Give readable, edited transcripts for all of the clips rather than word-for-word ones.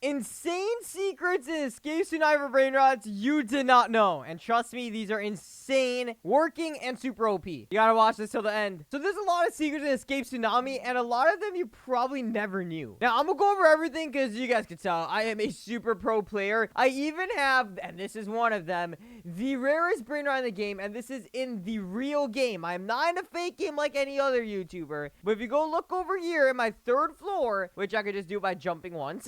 Insane secrets and escapes tonight for Brainrots you did not know. And trust me, these are insane, working, and super OP. You gotta watch this till the end. So there's a lot of secrets and escapes Tsunami, and a lot of them you probably never knew. Now, I'm gonna go over everything because you guys can tell I am a super pro player. I even have, and this is one of them, the rarest Brainrot in the game, and this is in the real game. I am not in a fake game like any other YouTuber. But if you go look over here at my third floor, which I could just do by jumping once,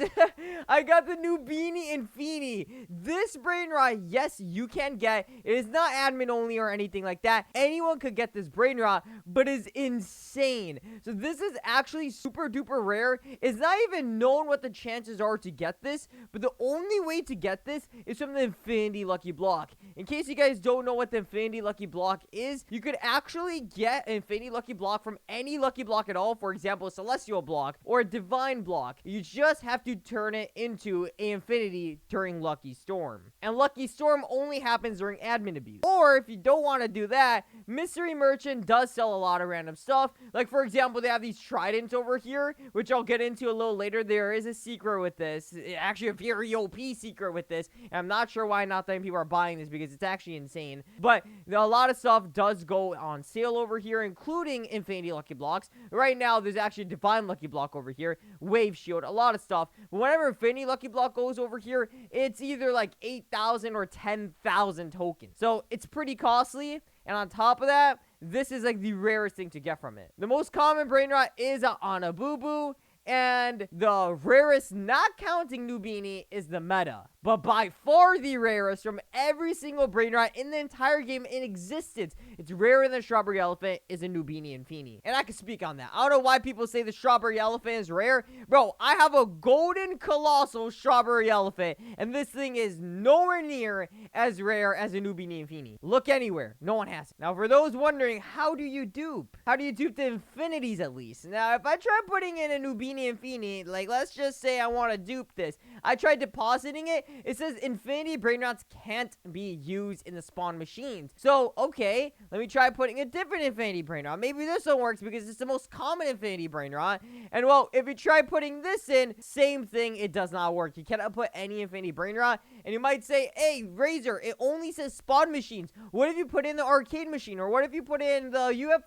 I got the new Beanie and Feenie. This Brainrot, yes, you can get. It is not admin only or anything like that. Anyone could get this Brainrot, but is insane. So this is actually super duper rare. It's not even known what the chances are to get this, but the only way to get this is from the Infinity Lucky Block. In case you guys don't know what the Infinity Lucky Block is, you could actually get an Infinity Lucky Block from any Lucky Block at all. For example, a Celestial Block or a Divine Block. You just have to turn it into an Infinity during Lucky Storm. And Lucky Storm only happens during admin abuse. Or if you don't want to do that, Mystery Merchant does sell a lot of random stuff. Like, for example, they have these Tridents over here, which I'll get into a little later. There is a secret with this. Actually, a very OP secret with this. And I'm not sure why not that many people are buying this because it's actually insane. But a lot of stuff does go on sale over here, including Infinity Lucky Blocks. Right now, there's actually a Divine Lucky Block over here. Wave Shield, a lot of stuff. But whenever Infinity Lucky Block goes over here, it's either like 8,000 or 10,000 tokens. So it's pretty costly. And on top of that, this is like the rarest thing to get from it. The most common Brainrot is a Anabubu. And the rarest, not counting New Beanie, is the Meta. But by far the rarest from every single Brainrot in the entire game in existence. It's rarer than the Strawberry Elephant is a New Beanie and Feenie. And I can speak on that. I don't know why people say the Strawberry Elephant is rare. Bro, I have a golden colossal Strawberry Elephant. And this thing is nowhere near as rare as a New Beanie and Feenie. Look anywhere. No one has it. Now, for those wondering, how do you dupe? How do you dupe the Infinities at least? Now, if I try putting in a New Beanie and Feenie, like, let's just say I want to dupe this. I tried depositing it. It says Infinity Brainrots can't be used in the spawn machines. So, okay, let me try putting a different Infinity Brainrot. Maybe this one works because it's the most common Infinity Brainrot. And, well, if you try putting this in, same thing, it does not work. You cannot put any Infinity Brainrot. And you might say, hey, Razor, it only says spawn machines. What if you put in the arcade machine? Or what if you put in the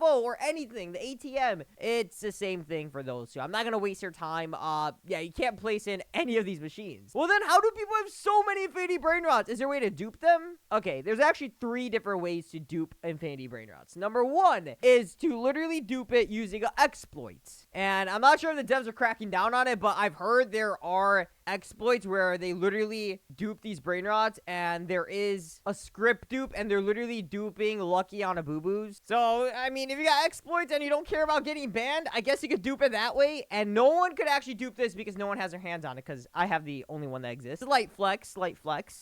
UFO or anything, the ATM? It's the same thing for those two. I'm not going to waste your time. Yeah, you can't place in any of these machines. Well, then how do people have so many Infinity Brainrots? Is there a way to dupe them? Okay, there's actually 3 different ways to dupe Infinity Brainrots. Number 1 is to literally dupe it using exploits. And I'm not sure if the devs are cracking down on it, but I've heard there are exploits where they literally dupe these Brainrots, and there is a script dupe, and they're literally duping Lucky Anabubus. So, I mean, if you got exploits and you don't care about getting banned, I guess you could dupe it that way, and no one could actually dupe this because no one has their hands on it, because I have the only one that exists. Slight flex.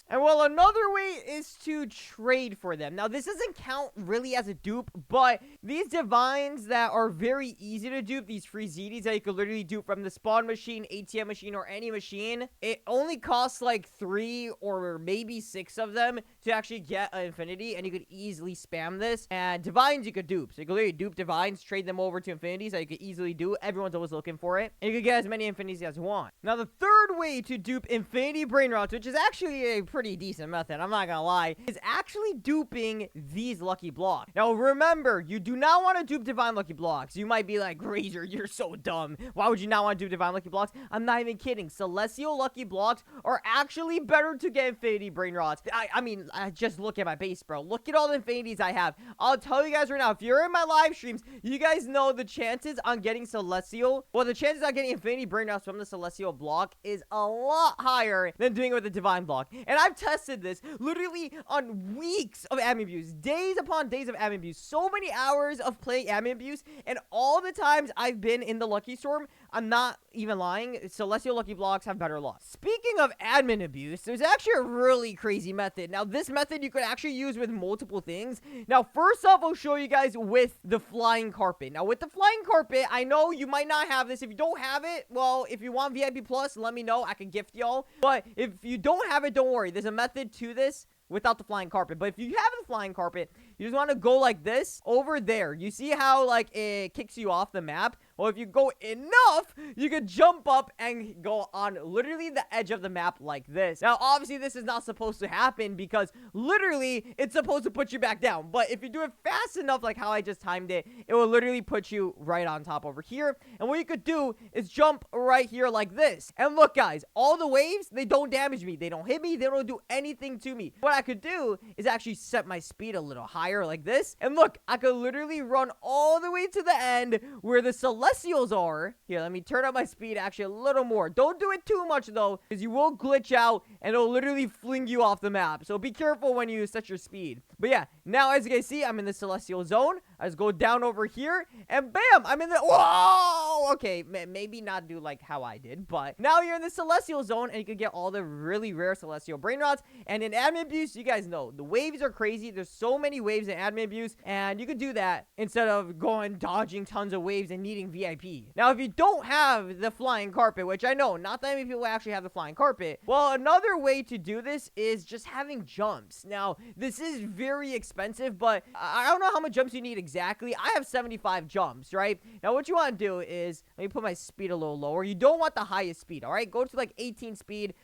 And well, another way is to trade for them. Now, this doesn't count really as a dupe, but these divines that are very easy to dupe, these free ZDs that you could literally dupe from the spawn machine, ATM machine, or any machine, it only costs like 3 or maybe 6 of them to actually get an Infinity, and you could easily spam this. And divines you could dupe. So you could literally dupe divines, trade them over to Infinities that you could easily do. Everyone's always looking for it. And you could get as many Infinities as you want. Now, the third way to dupe Infinity Brainrots, which is actually a pretty decent method, I'm not gonna lie, is actually duping these Lucky Blocks. Now, remember, you do not want to dupe Divine Lucky Blocks. You might be like, Razor, you're so dumb. Why would you not want to dupe Divine Lucky Blocks? I'm not even kidding. Celestial Lucky Blocks are actually better to get Infinity Brainrots. I mean, just look at my base, bro. Look at all the Infinities I have. I'll tell you guys right now, if you're in my live streams, you guys know the chances on getting Celestial, well, the chances on getting Infinity Brainrots from the Celestial block is a lot higher than doing it with the Divine block. And I've tested this literally on weeks of admin abuse, days upon days of admin abuse, so many hours of playing admin abuse, and all the times I've been in the Lucky Storm, I'm not even lying, Celestial Lucky Blocks have better luck. Speaking of admin abuse, there's actually a really crazy method. Now, this method you could actually use with multiple things. Now, first off, I'll show you guys with the flying carpet. Now, with the flying carpet, I know you might not have this. If you don't have it, well, if you want VIP Plus, let me know. I can gift y'all. But if you don't have it, don't worry. There's a method to this without the flying carpet. But if you have the flying carpet, you just want to go like this over there. You see how, like, it kicks you off the map? Well, if you go enough, you could jump up and go on literally the edge of the map like this. Now, obviously, this is not supposed to happen because literally it's supposed to put you back down. But if you do it fast enough, like how I just timed it, it will literally put you right on top over here. And what you could do is jump right here like this. And look, guys, all the waves, they don't damage me. They don't hit me. They don't do anything to me. What I could do is actually set my speed a little higher like this. And look, I could literally run all the way to the end where the Celestials are. Here, let me turn up my speed actually a little more. Don't do it too much though, because you will glitch out and it'll literally fling you off the map. So be careful when you set your speed. But yeah, now as you guys see, I'm in the Celestial zone. I just go down over here and bam, I'm in the, whoa! Okay, maybe not do like how I did, but now you're in the Celestial zone and you can get all the really rare Celestial Brainrots. And in admin abuse, you guys know, the waves are crazy. There's so many waves in admin abuse, and you could do that instead of going dodging tons of waves and needing VIP. Now, if you don't have the flying carpet, which I know not that many people actually have the flying carpet, well, another way to do this is just having jumps. Now, this is very expensive, but I don't know how much jumps you need exactly. I have 75 jumps, right? Now, what you want to do is, let me put my speed a little lower. You don't want the highest speed, all right? Go to like 18 speed.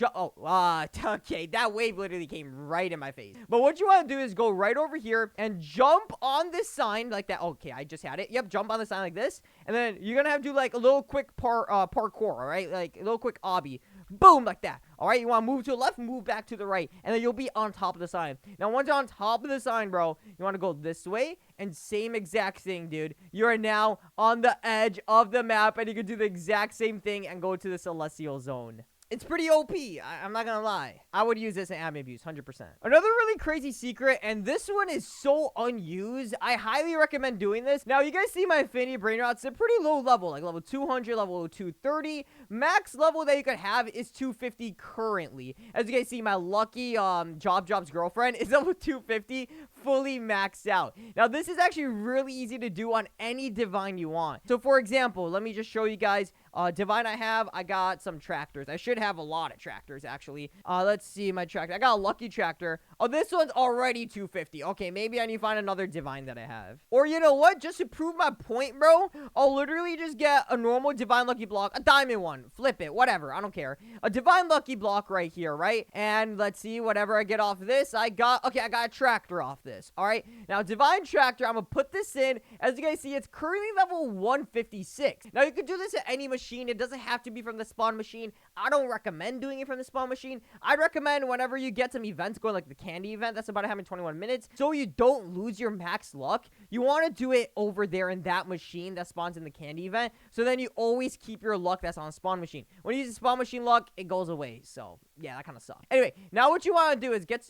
Okay, that wave literally came right in my face. But what you want to do is go right over here and jump on this sign like that. Okay, I just had it. Yep, jump on the sign like this. And then you're going to have to do like a little quick parkour, all right? Like a little quick obby. Boom, like that. All right, you want to move to the left, move back to the right, and then you'll be on top of the sign. Now, once you're on top of the sign, bro, you want to go this way, and same exact thing, dude. You are now on the edge of the map, and you can do the exact same thing and go to the Celestial Zone. It's pretty OP, I'm not gonna lie. I would use this in admin abuse, 100%. Another really crazy secret, and this one is so unused. I highly recommend doing this. Now, you guys see my Infinity Brainrots. They're pretty low level, like level 200, level 230. Max level that you could have is 250 currently. As you guys see, my lucky Job's girlfriend is level 250, fully maxed out. Now, this is actually really easy to do on any divine you want. So, for example, let me just show you guys. Divine I got some tractors. I should have a lot of tractors, actually. Let's see my tractor. I got a lucky tractor. Oh, this one's already 250. Okay, maybe I need to find another divine that I have. Or you know what? Just to prove my point, bro, I'll literally just get a normal divine lucky block, a diamond one, flip it, whatever, I don't care. A divine lucky block right here, right? And let's see, whatever I get off this, I got a tractor off this. All right, now divine tractor, I'm gonna put this in. As you guys see, it's currently level 156. Now, you can do this at any machine. It doesn't have to be from the spawn machine. I don't recommend doing it from the spawn machine. I'd recommend whenever you get some events going, like the candy event, that's about to happen in 21 minutes, so you don't lose your max luck, you want to do it over there in that machine that spawns in the candy event, so then you always keep your luck that's on the spawn machine. When you use the spawn machine luck, it goes away, so yeah, that kind of sucks. Anyway, now what you want to do is get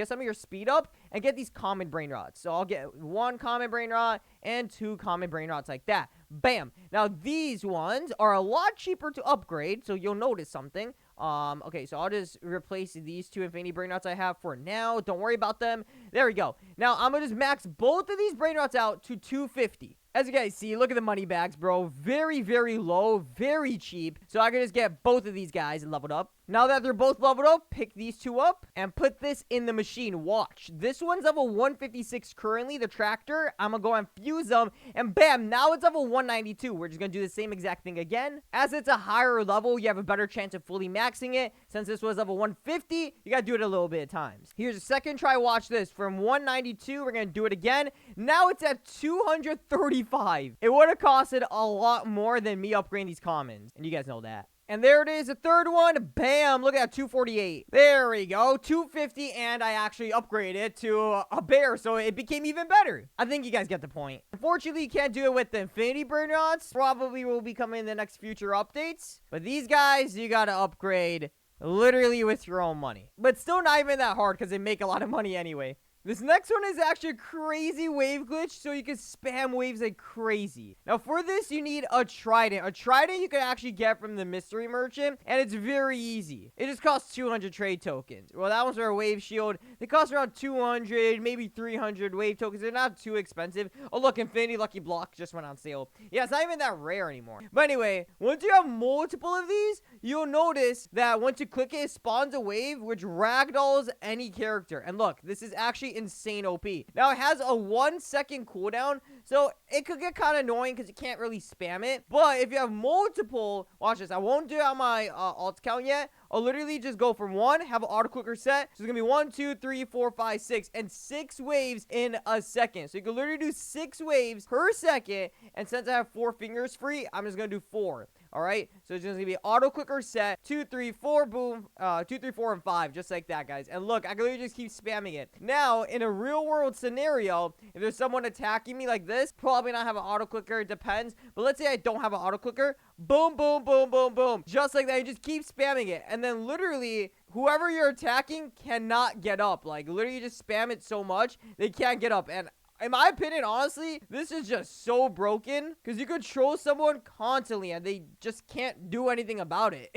some of your speed up and get these common brain rots. So I'll get 1 common brain rot and 2 common brain rots like that. Bam. Now these ones are a lot cheaper to upgrade, so you'll notice something. Okay, so I'll just replace these 2 Infinity Brainrots I have for now. Don't worry about them. There we go. Now I'm gonna just max both of these Brainrots out to 250. As you guys see, look at the money bags, bro. Very, very low, very cheap. So I can just get both of these guys leveled up. Now that they're both leveled up, pick these 2 up and put this in the machine. Watch. This one's level 156 currently, the tractor. I'm going to go and fuse them. And bam, now it's level 192. We're just going to do the same exact thing again. As it's a higher level, you have a better chance of fully maxing it. Since this was level 150, you got to do it a little bit of times. Here's a second try. Watch this. From 192, we're going to do it again. Now it's at 235. It would have costed a lot more than me upgrading these commons. And you guys know that. And there it is, the third one. Bam, look at that, 248. There we go, 250, and I actually upgraded it to a bear, so it became even better. I think you guys get the point. Unfortunately, you can't do it with the Infinity Brainrots. Probably will be coming in the next future updates. But these guys, you gotta upgrade literally with your own money. But still not even that hard, because they make a lot of money anyway. This next one is actually a crazy wave glitch, so you can spam waves like crazy. Now, for this, you need a Trident. A Trident you can actually get from the mystery merchant, and it's very easy. It just costs 200 trade tokens. Well, that one's for a wave shield. They cost around 200, maybe 300 wave tokens. They're not too expensive. Oh, look, Infinity Lucky Block just went on sale. Yeah, it's not even that rare anymore. But anyway, once you have multiple of these, you'll notice that once you click it, it spawns a wave which ragdolls any character. And look, this is actually literally insane OP. Now, it has a 1-second cooldown, so it could get kind of annoying because you can't really spam it. But if you have multiple, watch this. I won't do it on my alt count yet. I'll literally just go from 1, have an auto clicker set. So it's gonna be 1, 2, 3, 4, 5, 6, and 6 waves in a second. So you can literally do 6 waves per second. And since I have 4 fingers free, I'm just gonna do 4. All right, so it's just gonna be auto clicker set 2, 3, 4, boom, 2, 3, 4, and 5, just like that, guys. And look, I can literally just keep spamming it. Now, in a real world scenario, if there's someone attacking me like this, probably not have an auto clicker. It depends. But let's say I don't have an auto clicker. Boom, boom, boom, boom, boom, just like that. You just keep spamming it, and then literally whoever you're attacking cannot get up. Like literally, you just spam it so much they can't get up. And in my opinion, honestly, this is just so broken because you control someone constantly and they just can't do anything about it.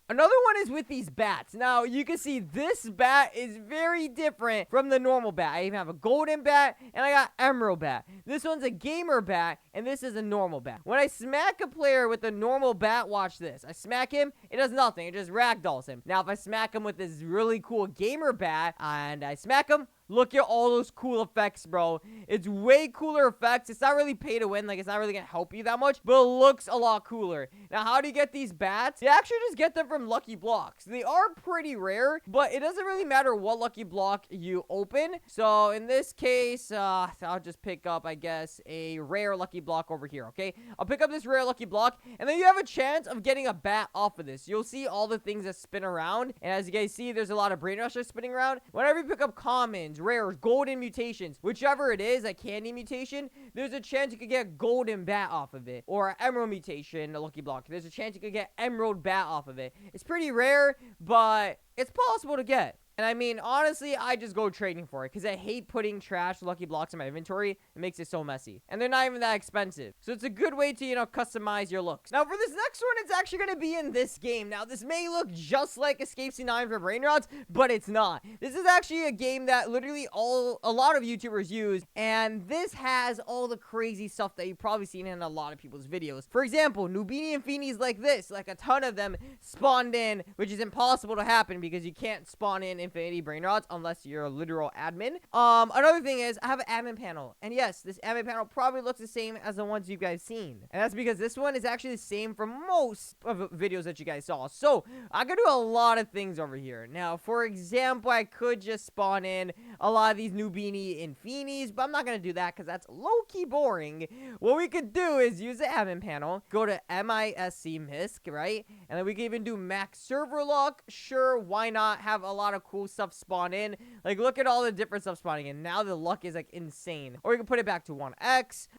Another one is with these bats. Now, you can see this bat is very different from the normal bat. I even have a golden bat and I got emerald bat. This one's a gamer bat and this is a normal bat. When I smack a player with a normal bat, watch this. I smack him, it does nothing. It just ragdolls him. Now, if I smack him with this really cool gamer bat and I smack him, look at all those cool effects, bro. It's way cooler effects. It's not really pay to win. Like, it's not really gonna help you that much, but it looks a lot cooler. Now, how do you get these bats? You actually just get them from lucky blocks. They are pretty rare, but it doesn't really matter what lucky block you open. So, in this case, I'll just pick up, I guess, a rare lucky block over here, okay? I'll pick up this rare lucky block, and then you have a chance of getting a bat off of this. You'll see all the things that spin around, and as you guys see, there's a lot of brain rushers spinning around. Whenever you pick up commons, rares, golden mutations, whichever it is, a candy mutation, there's a chance you could get golden bat off of it, or emerald mutation, a lucky block. There's a chance you could get emerald bat off of it. It's pretty rare, but it's possible to get. And I mean, honestly, I just go trading for it because I hate putting trash lucky blocks in my inventory. It makes it so messy. And they're not even that expensive. So it's a good way to, customize your looks. Now, for this next one, it's actually going to be in this game. Now, this may look just like Escape C9 for Brainrots, but it's not. This is actually a game that literally a lot of YouTubers use. And this has all the crazy stuff that you've probably seen in a lot of people's videos. For example, Nubini and Feenies like this. Like a ton of them spawned in, which is impossible to happen because you can't spawn in infinity Brainrots unless you're a literal admin. Another thing is I have an admin panel, and yes, this admin panel probably looks the same as the ones you guys seen, and that's because this one is actually the same for most of the videos that you guys saw. So I could do a lot of things over here. Now, for example, I could just spawn in a lot of these Nubini and Feenies, but I'm not gonna do that because that's low-key boring. What we could do is use the admin panel, go to MISC, right? And then we can even do max server lock. Sure, why not? Have a lot of cool stuff spawn in. Like, look at all the different stuff spawning in. Now the luck is like insane. Or you can put it back to 1x.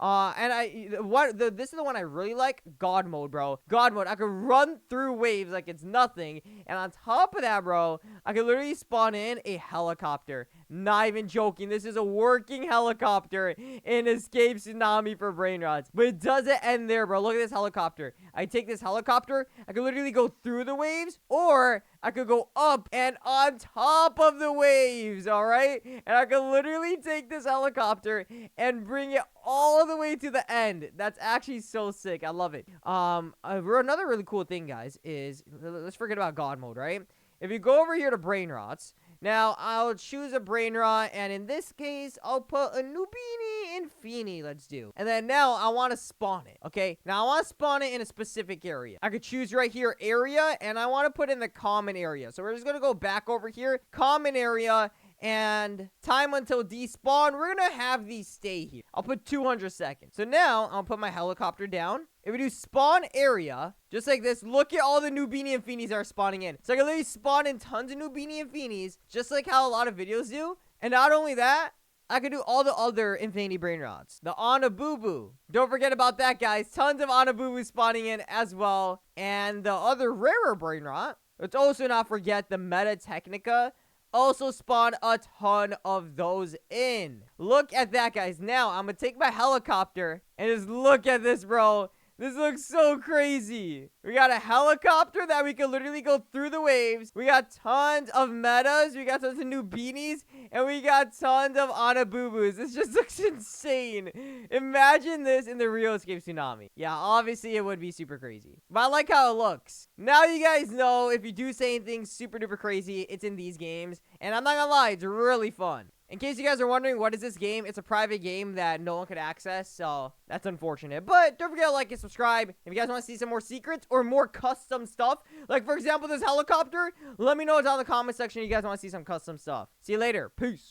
This is the one I really like. God mode, bro. God mode. I could run through waves like it's nothing. And on top of that, bro, I could literally spawn in a helicopter. Not even joking. This is a working helicopter in Escape Tsunami for Brainrots. But it doesn't end there, bro. Look at this helicopter. I take this helicopter. I could literally go through the waves, or I could go up and on top of the waves, all right? And I could literally take this helicopter and bring it all the way to the end. That's actually so sick. I love it. Another really cool thing, guys, is let's forget about God mode, right? If you go over here to Brainrots, now I'll choose a Brainrot, and in this case, I'll put a Nubini and Feenie. Let's do. And then now I want to spawn it. Okay, now I want to spawn it in a specific area. I could choose right here, area, and I want to put in the common area. So we're just gonna go back over here, common area, and time until despawn. We're gonna have these stay here. I'll put 200 seconds. So now I'll put my helicopter down. If we do spawn area, just like this, look at all the Nubini and Feenies that are spawning in. So I can literally spawn in tons of Nubini and Feenies, just like how a lot of videos do. And not only that, I could do all the other Infinity Brainrots. The Anabubu. Don't forget about that, guys. Tons of Anabubu spawning in as well. And the other rarer Brainrot. Let's also not forget the Meta Technica. Also spawn a ton of those in. Look at that, guys. Now, I'm going to take my helicopter and just look at this, bro. This looks so crazy. We got a helicopter that we can literally go through the waves. We got tons of metas. We got tons of Nubinis. And we got tons of Anabubus. This just looks insane. Imagine this in the real Escape Tsunami. Yeah, obviously it would be super crazy. But I like how it looks. Now you guys know if you do say anything super duper crazy, it's in these games. And I'm not gonna lie, it's really fun. In case you guys are wondering, what is this game? It's a private game that no one could access, so that's unfortunate. But don't forget to like and subscribe. If you guys want to see some more secrets or more custom stuff, like for example this helicopter, let me know down in the comment section if you guys want to see some custom stuff. See you later. Peace.